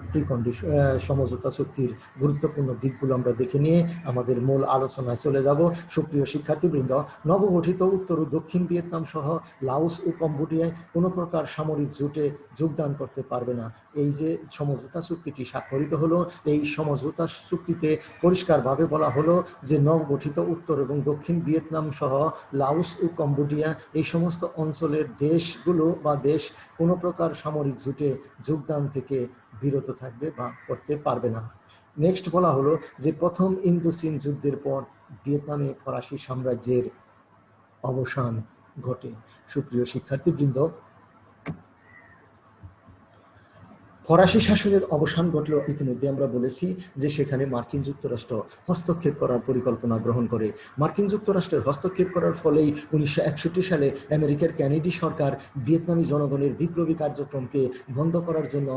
সমঝোতা চুক্তির গুরুত্বপূর্ণ দিকগুলো আমরা দেখে নিয়ে আমাদের মূল আলোচনায় চলে যাব। সুপ্রিয় শিক্ষার্থীবৃন্দ, নবগঠিত উত্তর ও দক্ষিণ ভিয়েতনাম সহ লাওস ও কম্বোডিয়ায় কোনো প্রকার সামরিক জোটে যোগদান করতে পারবে না। এই যে সমঝোতা চুক্তিটি স্বাক্ষরিত হলো, এই সমঝোতা চুক্তিতে পরিষ্কারভাবে বলা হলো যে নবগঠিত উত্তর এবং দক্ষিণ ভিয়েতনাম সহ লাওস ও কম্বোডিয়া এই সমস্ত অঞ্চলের দেশগুলো বা দেশ কোনো প্রকার সামরিক জোটে যোগদান থেকে বিরত থাকবে বা করতে পারবে না। নেক্সট বলা হলো যে প্রথম ইন্দোচীন যুদ্ধের পর ভিয়েতনামে ফরাসি সাম্রাজ্যের অবসান ঘটে। সুপ্রিয় শিক্ষার্থীবৃন্দ, ফরাসি শাসনের অবসান ঘটল। ইতিমধ্যে আমরা বলেছি যে সেখানে মার্কিন যুক্তরাষ্ট্র হস্তক্ষেপ করার পরিকল্পনা গ্রহণ করে। মার্কিন যুক্তরাষ্ট্রের হস্তক্ষেপ করার ফলেই 1961 সালে আমেরিকার কেনেডি সরকার ভিয়েতনামি জনগণের বিপ্লবী কার্যক্রমকে বন্ধ করার জন্য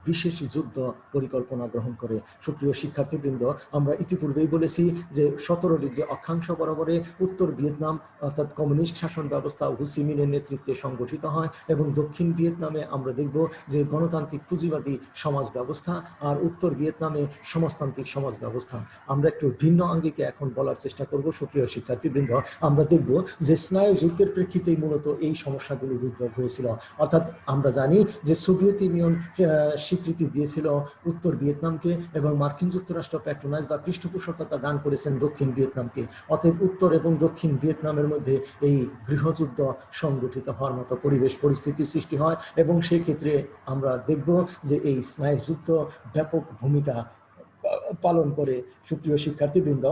বিশেষ যুদ্ধ পরিকল্পনা গ্রহণ করে। সুপ্রিয় শিক্ষার্থীবৃন্দ, আমরা ইতিপূর্বেই বলেছি যে 17 ডিগ্রি অক্ষাংশ বরাবরে উত্তর ভিয়েতনাম অর্থাৎ কমিউনিস্ট শাসন ব্যবস্থা হু সি মিনের নেতৃত্বে সংগঠিত হয়, এবং দক্ষিণ ভিয়েতনামে আমরা দেখব যে গণতান্ত্রিক পুঁজিবাদী সমাজ ব্যবস্থা, আর উত্তর ভিয়েতনামে সমাজতান্ত্রিক সমাজ ব্যবস্থা। আমরা একটু ভিন্ন আঙ্গিকে এখন বলার চেষ্টা করব। সুপ্রিয় শিক্ষার্থীবৃন্দ, আমরা দেখব যে স্নায়ু যুদ্ধের প্রেক্ষিতেই মূলত এই সমস্যাগুলো উদ্ভব হয়েছিল। অর্থাৎ আমরা জানি যে সোভিয়েত ইউনিয়ন স্বীকৃতি দিয়েছিল উত্তর ভিয়েতনামকে, এবং মার্কিন যুক্তরাষ্ট্র প্যাট্রোনাইজ বা পৃষ্ঠপোষকতা দান করেছেন দক্ষিণ ভিয়েতনামকে। অতএব উত্তর এবং দক্ষিণ ভিয়েতনামের মধ্যে এই গৃহযুদ্ধ সংগঠিত হওয়ার মতো পরিবেশ পরিস্থিতি সৃষ্টি হয়, এবং সেই ক্ষেত্রে আমরা দেখব যে এই স্নায়ুযুদ্ধ ব্যাপক ভূমিকা পালন করে। সুপ্রিয় শিক্ষার্থীবৃন্দ,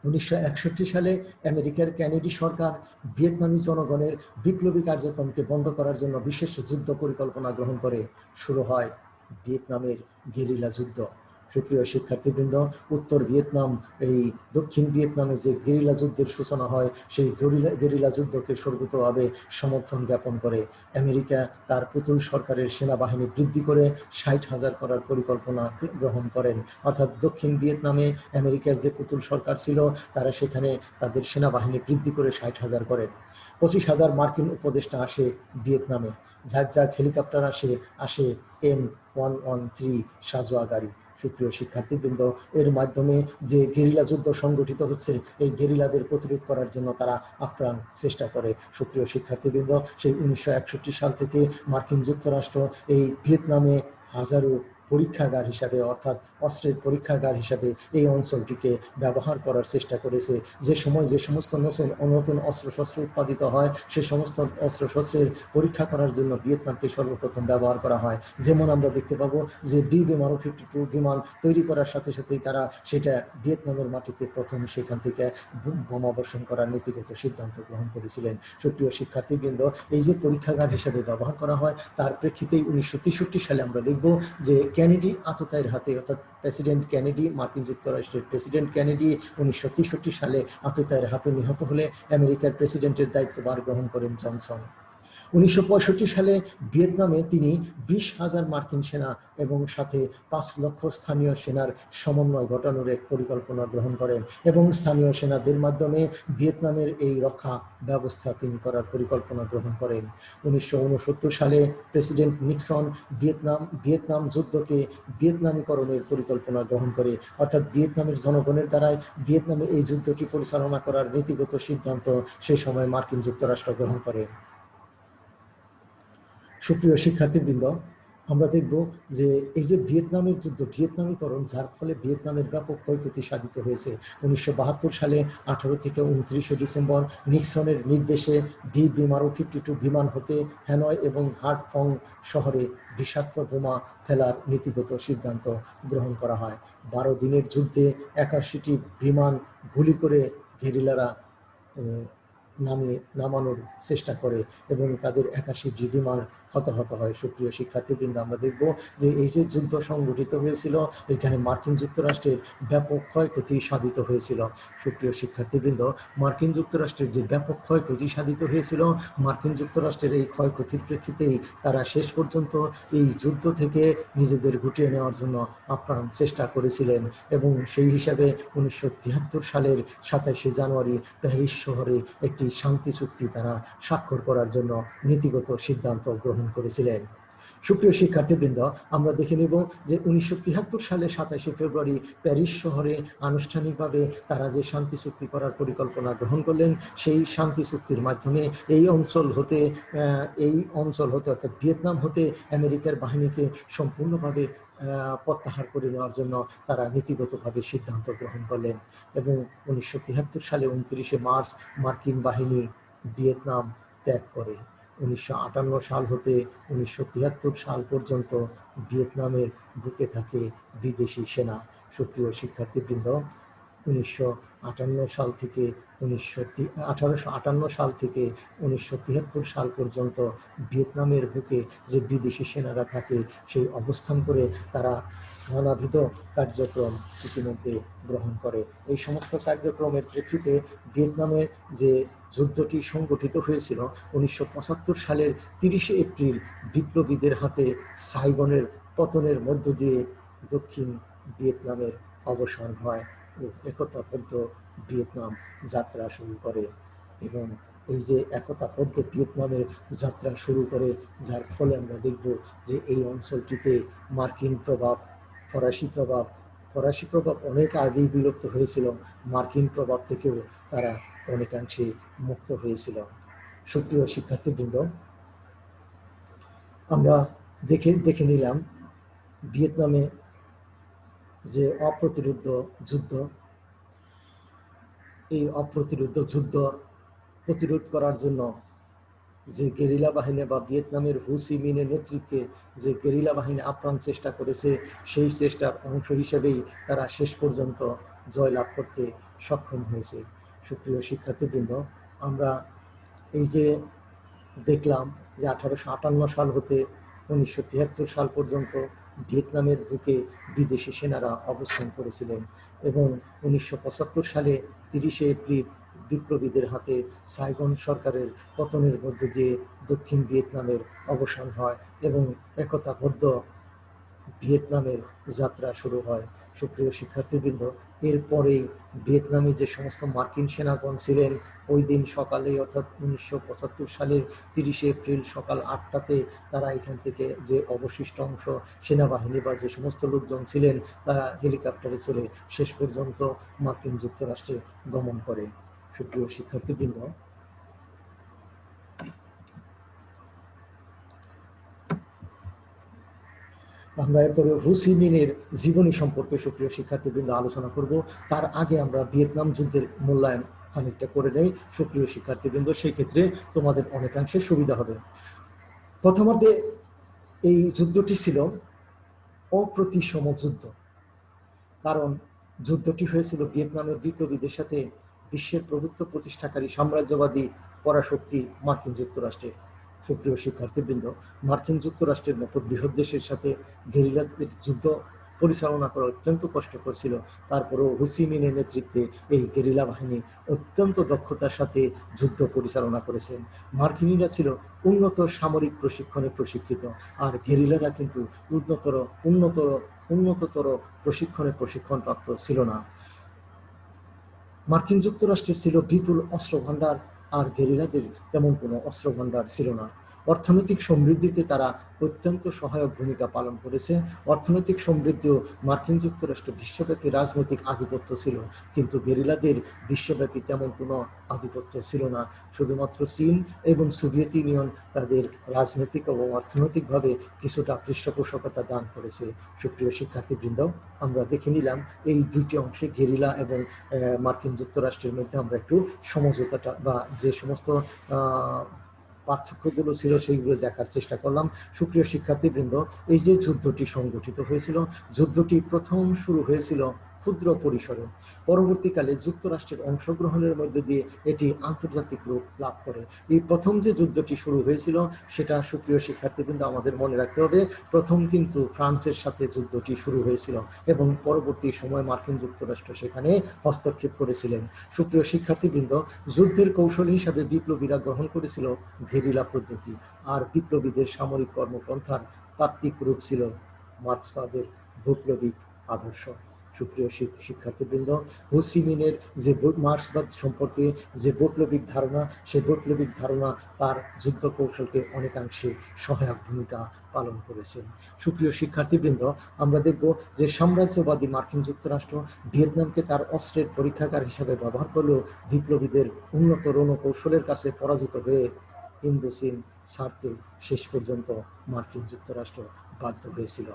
1961 সালে আমেরিকার কেনেডি সরকার ভিয়েতনামি জনগণের বিপ্লবী কার্যক্রমকে বন্ধ করার জন্য বিশেষ যুদ্ধ পরিকল্পনা গ্রহণ করে। শুরু হয় ভিয়েতনামের গেরিলা যুদ্ধ। সুপ্রিয় শিক্ষার্থীবৃন্দ, উত্তর ভিয়েতনাম এই দক্ষিণ ভিয়েতনামে যে গেরিলা যুদ্ধের সূচনা হয়, সেই গেরিলা যুদ্ধকে সর্বতভাবে সমর্থন জ্ঞাপন করে। আমেরিকা তার পুতুল সরকারের সেনাবাহিনী বৃদ্ধি করে 60,000 করার পরিকল্পনা গ্রহণ করেন। অর্থাৎ দক্ষিণ ভিয়েতনামে আমেরিকার যে পুতুল সরকার ছিল, তারা সেখানে তাদের সেনাবাহিনী বৃদ্ধি করে 60,000 করেন। 25,000 মার্কিন উপদেষ্টা আসে ভিয়েতনামে। ঝাঁক হেলিকপ্টার আসে M113 সাজোয়া গাড়ি। সুপ্রিয় শিক্ষার্থীবৃন্দ, এর মাধ্যমে যে গেরিলা যুদ্ধ সংগঠিত হচ্ছে, এই গেরিলাদের প্রতিরোধ করার জন্য তারা আপ্রাণ চেষ্টা করে। সুপ্রিয় শিক্ষার্থীবৃন্দ, সেই 1961 সাল থেকে মার্কিন যুক্তরাষ্ট্র এই ভিয়েতনামে হাজারো পরীক্ষাগার হিসাবে, অর্থাৎ অস্ত্রের পরীক্ষাগার হিসাবে এই অঞ্চলটিকে ব্যবহার করার চেষ্টা করেছে। যে সমস্ত নতুন অস্ত্রশস্ত্র উৎপাদিত হয়, সে সমস্ত অস্ত্রশস্ত্রের পরীক্ষা করার জন্য ভিয়েতনামকে সর্বপ্রথম ব্যবহার করা হয়। যেমন আমরা দেখতে পাবো যে B-52 বিমান তৈরি করার সাথে সাথেই তারা সেটা ভিয়েতনামের মাটিতে প্রথম সেখান থেকে বোমা বর্ষণ করার নীতিগত সিদ্ধান্ত গ্রহণ করেছিলেন। সুপ্রিয় শিক্ষার্থীবৃন্দ, এই যে পরীক্ষাগার হিসেবে ব্যবহার করা হয়, তার প্রেক্ষিতেই 1963 সালে আমরা দেখব যে কেনেডি আততায়ীর হাতে, অর্থাৎ প্রেসিডেন্ট কেনেডি, মার্কিন যুক্তরাষ্ট্রের প্রেসিডেন্ট কেনেডি 1963 সালে আততায়ীর হাতে নিহত হলে আমেরিকার প্রেসিডেন্টের দায়িত্বভার গ্রহণ করেন জনসন। 1965 সালে ভিয়েতনামে তিনি 20,000 মার্কিন সেনা এবং সাথে 5 লক্ষ স্থানীয় সেনার সমন্বয় ঘটানোর এক পরিকল্পনা গ্রহণ করেন, এবং স্থানীয় সেনাদের মাধ্যমে ভিয়েতনামের এই রক্ষা ব্যবস্থা তিনি করার পরিকল্পনা গ্রহণ করেন। 1969 সালে প্রেসিডেন্ট নিক্সন ভিয়েতনাম যুদ্ধকে ভিয়েতনামীকরণের পরিকল্পনা গ্রহণ করে, অর্থাৎ ভিয়েতনামের জনগণের দ্বারাই ভিয়েতনামে এই যুদ্ধটি পরিচালনা করার নীতিগত সিদ্ধান্ত সেই সময় মার্কিন যুক্তরাষ্ট্র গ্রহণ করে। সুপ্রিয় শিক্ষার্থীবৃন্দ, আমরা দেখব যে এই যে ভিয়েতনামের যুদ্ধ, ভিয়েতনামীকরণ, যার ফলে ভিয়েতনামের ব্যাপক ক্ষয়ক্ষতি সাধিত হয়েছে। 1972 সালে 18 থেকে 29 ডিসেম্বর নিক্সনের নির্দেশে B-52 বিমান হতে হ্যানয় এবং হার্টফং শহরে বিষাক্ত বোমা ফেলার নীতিগত সিদ্ধান্ত গ্রহণ করা হয়। 12 দিনের যুদ্ধে 81টি বিমান গুলি করে গেরিলারা নামানোর চেষ্টা করে, এবং তাদের 81টি বিমান হতাহত হয়। সুপ্রিয় শিক্ষার্থীবৃন্দ, আমরা দেখব যে এই যে যুদ্ধ সংগঠিত হয়েছিল, এখানে মার্কিন যুক্তরাষ্ট্রের ব্যাপক ক্ষয়ক্ষতি সাধিত হয়েছিল। সুপ্রিয় শিক্ষার্থীবৃন্দ, মার্কিন যুক্তরাষ্ট্রের যে ব্যাপক ক্ষয়ক্ষতি সাধিত হয়েছিল, মার্কিন যুক্তরাষ্ট্রের এই ক্ষয়ক্ষতির প্রেক্ষিতেই তারা শেষ পর্যন্ত এই যুদ্ধ থেকে নিজেদের গুটিয়ে নেওয়ার জন্য আপ্রাণ চেষ্টা করেছিলেন, এবং সেই হিসাবে 1973 সালের 27 জানুয়ারি প্যারিস শহরে একটি শান্তি চুক্তি তারা স্বাক্ষর করার জন্য নীতিগত সিদ্ধান্ত গ্রহণ করেছিলেন। সুপ্রিয় শিক্ষার্থীবৃন্দ, আমরা দেখে নেব যে 1973 সালে 27 ফেব্রুয়ারি প্যারিস শহরে আনুষ্ঠানিকভাবে তারা যে শান্তি চুক্তি করার পরিকল্পনা গ্রহণ করলেন, সেই শান্তি চুক্তির মাধ্যমে এই অঞ্চল হতে অর্থাৎ ভিয়েতনাম হতে আমেরিকার বাহিনীকে সম্পূর্ণভাবে প্রত্যাহার করে নেওয়ার জন্য তারা নীতিগতভাবে সিদ্ধান্ত গ্রহণ করলেন, এবং 1973 সালে 29 মার্চ মার্কিন বাহিনী ভিয়েতনাম ত্যাগ করে। 1958 সাল হতে 1973 সাল পর্যন্ত ভিয়েতনামের বুকে থাকে বিদেশি সেনা। সুপ্রিয় শিক্ষার্থীবৃন্দ, সাল থেকে 1858 সাল থেকে 1973 সাল পর্যন্ত ভিয়েতনামের বুকে যে বিদেশি সেনারা থাকে সেই অবস্থান করে তারা নানাবিধ কার্যক্রম ইতিমধ্যে গ্রহণ করে। এই সমস্ত কার্যক্রমের প্রেক্ষিতে ভিয়েতনামের যে যুদ্ধটি সংগঠিত হয়েছিল 1975 সালের 30 এপ্রিল বিপ্লবীদের হাতে সাইগনের পতনের মধ্য দিয়ে দক্ষিণ ভিয়েতনামের অবসান হয় ও একতাবদ্ধ ভিয়েতনাম যাত্রা শুরু করে। এবং এই যে একতাবদ্ধ ভিয়েতনামের যাত্রা শুরু করে, যার ফলে আমরা দেখব যে এই অঞ্চলটিতে মার্কিন প্রভাব, ফরাসি প্রভাব অনেক আগেই বিলুপ্ত হয়েছিল, মার্কিন প্রভাব থেকেও তারা অনেকাংশে মুক্ত হয়েছিল। সুপ্রিয় শিক্ষার্থীবৃন্দ, আমরা দেখে নিলাম ভিয়েতনামে যে অপ্রতিরোধ যুদ্ধ, এই অপ্রতিরোধ যুদ্ধ প্রতিরোধ করার জন্য যে গেরিলা বাহিনী বা ভিয়েতনামের হু সি মিনের নেতৃত্বে যে গেরিলা বাহিনী আপ্রাণ চেষ্টা করেছে, সেই চেষ্টার অংশ হিসেবেই তারা শেষ পর্যন্ত জয়লাভ করতে সক্ষম হয়েছে। সুপ্রিয় শিক্ষার্থীবৃন্দ, আমরা এই যে দেখলাম যে 1858 সাল হতে 1973 সাল পর্যন্ত ভিয়েতনামের বুকে বিদেশি সেনারা অবস্থান করেছিলেন এবং 1975 সালে 30 এপ্রিল বিপ্লবীদের হাতে সাইগন সরকারের পতনের মধ্যে দিয়ে দক্ষিণ ভিয়েতনামের অবসান হয় এবং একতাবদ্ধ ভিয়েতনামের যাত্রা শুরু হয়। সুপ্রিয় শিক্ষার্থীবৃন্দ, এরপরেই ভিয়েতনামে যে সমস্ত মার্কিন সেনাগণ ছিলেন, ওই দিন সকালে অর্থাৎ 1975 সালের 30 এপ্রিল সকাল 8টাতে তারা এখান থেকে যে অবশিষ্ট অংশ সেনাবাহিনী বা যে সমস্ত লোকজন ছিলেন তারা হেলিকপ্টারে চলে শেষ পর্যন্ত মার্কিন যুক্তরাষ্ট্রে গমন করে। সুপ্রিয় শিক্ষার্থীবৃন্দ, আমরা এরপরে হু সি মিনের জীবনী সম্পর্কে সুপ্রিয় শিক্ষার্থীবৃন্দ আলোচনা করব। তার আগে আমরা ভিয়েতনাম যুদ্ধের মূল্যায়ন খানিকটা করে নেই সুপ্রিয় শিক্ষার্থীবৃন্দ, সেই ক্ষেত্রে তোমাদের অনেকাংশে সুবিধা হবে। প্রথমার্ধে এই যুদ্ধটি ছিল অপ্রতিসম যুদ্ধ, কারণ যুদ্ধটি হয়েছিল ভিয়েতনামের বিপ্লবীদের সাথে বিশ্বের প্রভুত্ব প্রতিষ্ঠাকারী সাম্রাজ্যবাদী পরাশক্তি মার্কিন যুক্তরাষ্ট্রের। সুপ্রিয় শিক্ষার্থীবৃন্দ, মার্কিন যুক্তরাষ্ট্রের মতো বৃহৎ দেশের সাথে গেরিলাদের যুদ্ধ পরিচালনা করা অত্যন্ত কষ্টকর ছিল। তারপরেও হু সি মিনের নেতৃত্বে এই গেরিলা বাহিনী অত্যন্ত দক্ষতার সাথে যুদ্ধ পরিচালনা করেছেন। মার্কিনিরা ছিল উন্নত সামরিক প্রশিক্ষণে প্রশিক্ষিত, আর গেরিলারা কিন্তু উন্নততর প্রশিক্ষণপ্রাপ্ত ছিল না। মার্কিন যুক্তরাষ্ট্রের ছিল বিপুল অস্ত্র ভান্ডার, আর গেরিলাদের তেমন কোনো অস্ত্র ভান্ডার ছিল না। অর্থনৈতিক সমৃদ্ধিতে তারা অত্যন্ত সহায়ক ভূমিকা পালন করেছে। অর্থনৈতিক সমৃদ্ধিও মার্কিন যুক্তরাষ্ট্র বিশ্বব্যাপী রাজনৈতিক আধিপত্য ছিল, কিন্তু গেরিলাদের বিশ্বব্যাপী তেমন কোনো আধিপত্য ছিল না। শুধুমাত্র চীন এবং সোভিয়েত ইউনিয়ন তাদের রাজনৈতিক এবং অর্থনৈতিকভাবে কিছুটা পৃষ্ঠপোষকতা দান করেছে। সুপ্রিয় শিক্ষার্থীবৃন্দ, আমরা দেখে নিলাম এই দুইটি অংশে গেরিলা এবং মার্কিন যুক্তরাষ্ট্রের মধ্যে আমরা একটু সমঝোতাটা বা যে সমস্ত পার্থক্যগুলো ছিল সেইগুলো দেখার চেষ্টা করলাম। সুপ্রিয় শিক্ষার্থীবৃন্দ, এই যে যুদ্ধটি সংগঠিত হয়েছিল, যুদ্ধটি প্রথম শুরু হয়েছিল ক্ষুদ্র পরিসরে, পরবর্তীকালে যুক্তরাষ্ট্রের অংশগ্রহণের মধ্যে দিয়ে এটি আন্তর্জাতিক রূপ লাভ করে। এই প্রথম যে যুদ্ধটি শুরু হয়েছিল সেটা সুপ্রিয় শিক্ষার্থীবৃন্দ আমাদের মনে রাখতে হবে, প্রথম কিন্তু ফ্রান্সের সাথে যুদ্ধটি শুরু হয়েছিল এবং পরবর্তী সময় মার্কিন যুক্তরাষ্ট্র সেখানে হস্তক্ষেপ করেছিলেন। সুপ্রিয় শিক্ষার্থীবৃন্দ, যুদ্ধের কৌশল হিসাবে বিপ্লবীরা গ্রহণ করেছিল গেরিলা পদ্ধতি, আর বিপ্লবীদের সামরিক কর্মপন্থার তাত্ত্বিক রূপ ছিল মার্ক্সবাদের বৈপ্লবিক আদর্শ। সুপ্রিয় শিক্ষার্থীবৃন্দ, হু সি মিনের যে মার্ক্সবাদ সম্পর্কে যে বৈপ্লবিক ধারণা, সেই বৈপ্লবিক ধারণা তার যুদ্ধ কৌশলকে অনেকাংশে সহায়ক ভূমিকা পালন করেছেন। সুপ্রিয় শিক্ষার্থীবৃন্দ, আমরা দেখব যে সাম্রাজ্যবাদী মার্কিন যুক্তরাষ্ট্র ভিয়েতনামকে তার অস্ত্রের পরীক্ষাগার হিসাবে ব্যবহার করলেও বিপ্লবীদের উন্নত রণকৌশলের কাছে পরাজিত হয়ে ইন্দোচীন ছাড়তে শেষ পর্যন্ত মার্কিন যুক্তরাষ্ট্র বাধ্য হয়েছিল।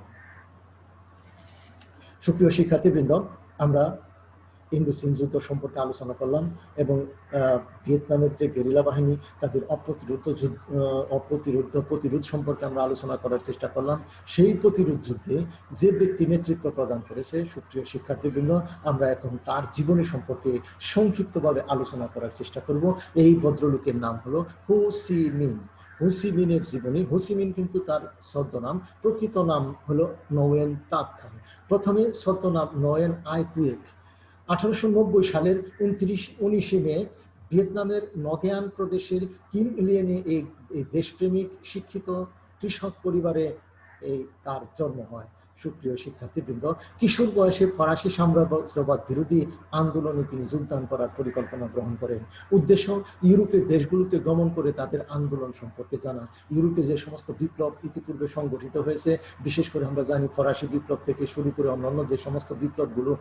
সুপ্রিয় শিক্ষার্থীবৃন্দ, আমরা ইন্দোচীন যুদ্ধ সম্পর্কে আলোচনা করলাম এবং ভিয়েতনামের যে গেরিলা বাহিনী তাদের প্রতিরোধ সম্পর্কে আমরা আলোচনা করার চেষ্টা করলাম। সেই প্রতিরোধ যুদ্ধে যে ব্যক্তি নেতৃত্ব প্রদান করেছে, সুপ্রিয় শিক্ষার্থীবৃন্দ, আমরা এখন তার জীবনী সম্পর্কে সংক্ষিপ্তভাবে আলোচনা করার চেষ্টা করব। এই ভদ্রলোকের নাম হলো হো সি মিন। হো সি মিনের জীবনী। হো সি মিন কিন্তু তার ছদ্মনাম, প্রকৃত নাম হলো নোয়েন তাত খান। প্রথমে ছদ্মনাম নোয়েন আই কুয়েক। 1890 সালের 19 মে ভিয়েতনামের নগেয়ান প্রদেশের কিম ইলিয়েনে এই দেশপ্রেমিক শিক্ষিত কৃষক পরিবারে তার জন্ম হয়। সুপ্রিয় শিক্ষার্থীবৃন্দ, কিশোর বয়সে ফরাসি সাম্রাজ্যবাদ বিরোধী আন্দোলনে তিনি যোগদান করার পরিকল্পনা গ্রহণ করেন। উদ্দেশ্য ইউরোপের দেশগুলোতে গমন করে তাদের আন্দোলন সম্পর্কে জানা। ইউরোপে যে সমস্ত বিপ্লব ইতিপূর্বে সংগঠিত হয়েছে, বিশেষ করে আমরা জানি ফরাসি বিপ্লব থেকে শুরু করে অন্যান্য যে সমস্ত বিপ্লবগুলো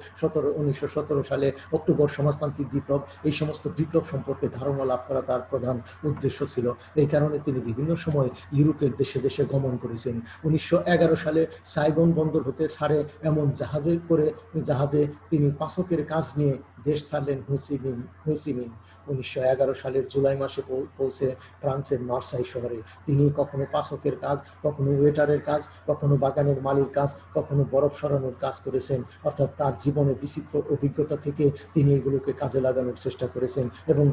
1917 সালে অক্টোবর সমাজতান্ত্রিক বিপ্লব, এই সমস্ত বিপ্লব সম্পর্কে ধারণা লাভ করা তার প্রধান উদ্দেশ্য ছিল। এই কারণে তিনি বিভিন্ন সময় ইউরোপের দেশে দেশে গমন করেছেন। 1911 সালে সাইগন বন্দর হতে ছাড়ে এমন জাহাজে তিনি পাচকের কাজ নিয়ে দেশ ছাড়লেন হো সি মিন। 1911 সালের জুলাই মাসে পৌঁছে ফ্রান্সের মার্সাই শহরে তিনি কখনো পাচকের কাজ, কখনো ওয়েটারের কাজ, কখনো বাগানের মালির কাজ, কখনো বরফ সরানোর কাজ করেছেন। অর্থাৎ তার জীবনে বিচিত্র অভিজ্ঞতা থেকে তিনি এগুলোকে কাজে লাগানোর চেষ্টা করেছেন এবং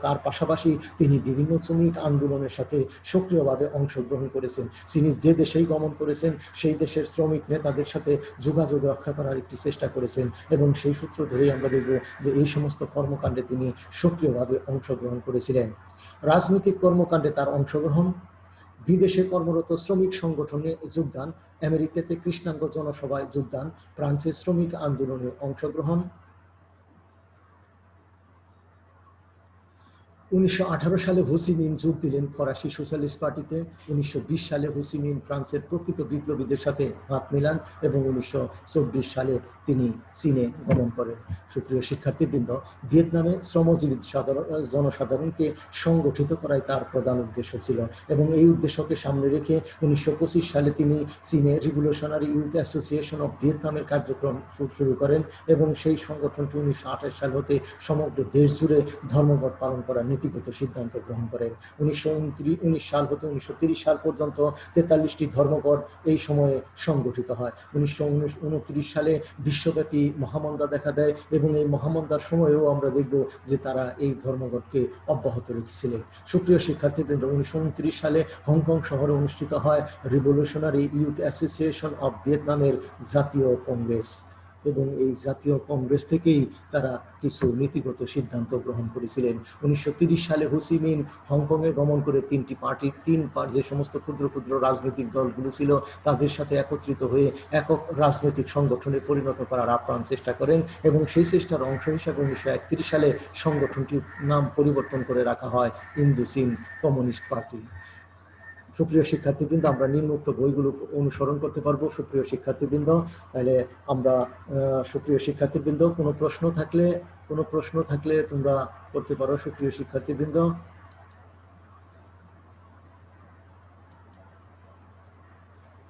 তার পাশাপাশি তিনি বিভিন্ন শ্রমিক আন্দোলনের সাথে সক্রিয়ভাবে অংশগ্রহণ করেছেন। তিনি যে দেশেই গমন করেছেন সেই দেশের শ্রমিক নেতাদের সাথে যোগাযোগ রক্ষা করার একটি চেষ্টা করেছেন এবং সেই সূত্র ধরেই আমরা দেখব যে এই সমস্ত কর্মকাণ্ডে তিনি সক্রিয়ভাবে অংশগ্রহণ করেছিলেন। রাজনৈতিক কর্মকাণ্ডে তার অংশগ্রহণ, বিদেশে কর্মরত শ্রমিক সংগঠনে যোগদান, আমেরিকাতে কৃষ্ণাঙ্গ জনসভায় যোগদান, ফ্রান্সে শ্রমিক আন্দোলনে অংশগ্রহণ। 1918 সালে হো সি মিন যোগ দিলেন ফরাসি সোশ্যালিস্ট পার্টিতে। 1920 সালে হো সি মিন ফ্রান্সের প্রকৃত বিপ্লবীদের সাথে হাত মেলান এবং 1924 সালে তিনি চীনে গমন করেন। সুপ্রিয় শিক্ষার্থীবৃন্দ, ভিয়েতনামে শ্রমজীবী জনসাধারণকে সংগঠিত করাই তার প্রধান উদ্দেশ্য ছিল এবং এই উদ্দেশ্যকে সামনে রেখে 1925 সালে তিনি চীনে রিভলিউশনারি ইউথ অ্যাসোসিয়েশন অফ ভিয়েতনামের কার্যক্রম শুরু করেন এবং সেই সংগঠনটি 1928 সাল হতে সমগ্র দেশ জুড়ে ধর্মঘট পালন করার নীতিগত সিদ্ধান্ত গ্রহণ করেন। 1919 সাল হতে 1930 সাল পর্যন্ত 43টি ধর্মঘট এই সময়ে সংগঠিত হয়। 1929 সালে বিশ্বব্যাপী মহামন্দা দেখা দেয় এবং এই মহামন্দার সময়েও আমরা দেখব যে তারা এই ধর্মঘটকে অব্যাহত রেখেছিলেন। সুপ্রিয় শিক্ষার্থীবৃন্দ, 1929 সালে হংকং শহরে অনুষ্ঠিত হয় রিভলিউশনারি ইউথ অ্যাসোসিয়েশন অফ ভিয়েতনামের জাতীয় কংগ্রেস এবং এই জাতীয় কংগ্রেস থেকেই তারা কিছু নীতিগত সিদ্ধান্ত গ্রহণ করেছিলেন। 1930 সালে হো সি মিন হংকংয়ে গমন করে যে সমস্ত ক্ষুদ্র ক্ষুদ্র রাজনৈতিক দলগুলো ছিল তাদের সাথে একত্রিত হয়ে একক রাজনৈতিক সংগঠনে পরিণত করার আপ্রাণ চেষ্টা করেন এবং সেই চেষ্টার অংশ হিসাবে 1931 সালে সংগঠনটির নাম পরিবর্তন করে রাখা হয় ইন্দোচীন কমিউনিস্ট পার্টি। সুপ্রিয় শিক্ষার্থীবৃন্দ, আমরা নিম্নোক্ত বইগুলো অনুসরণ করতে পারবো। সুপ্রিয় শিক্ষার্থীবৃন্দ, তাহলে আমরা সুপ্রিয় শিক্ষার্থীবৃন্দ কোনো প্রশ্ন থাকলে তোমরা করতে পারো। সুপ্রিয় শিক্ষার্থীবৃন্দ,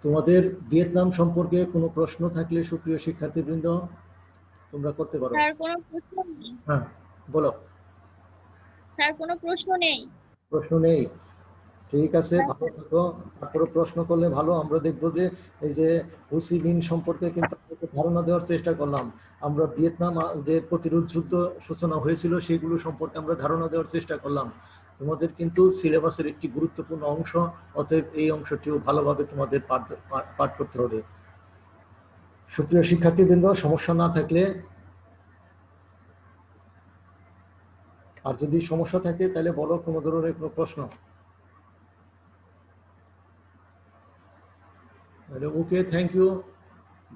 তোমাদের ভিয়েতনাম সম্পর্কে কোনো প্রশ্ন থাকলে সুপ্রিয় শিক্ষার্থীবৃন্দ তোমরা করতে পারো। স্যার কোনো প্রশ্ন নেই। হ্যাঁ বলো। স্যার কোনো প্রশ্ন নেই। প্রশ্ন নেই? ঠিক আছে, ভালো থাকো। তারপরে প্রশ্ন করলে ভালো। আমরা দেখবো যে এই যে হো সি মিন সম্পর্কে কিন্তু ধারণা দেওয়ার চেষ্টা করলাম। আমরা ভিয়েতনাম যে প্রতিরোধ যুদ্ধ সূচনা হয়েছিল সেগুলো সম্পর্কে আমরা ধারণা দেওয়ার চেষ্টা করলাম। তোমাদের কিন্তু সিলেবাসের একটি গুরুত্বপূর্ণ অংশ, অতএব এই অংশটিও ভালোভাবে তোমাদের পাঠ করতে হবে। সুপ্রিয় শিক্ষার্থীবৃন্দ, সমস্যা না থাকলে, আর যদি সমস্যা থাকে তাহলে বলো কোনো ধরনের কোনো প্রশ্ন। ওকে, থ্যাংক ইউ।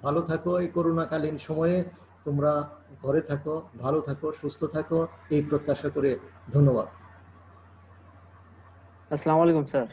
ভালো থাকো। এই করোনাকালীন সময়ে তোমরা ঘরে থাকো, ভালো থাকো, সুস্থ থাকো, এই প্রত্যাশা করে ধন্যবাদ। আসসালামু আলাইকুম স্যার।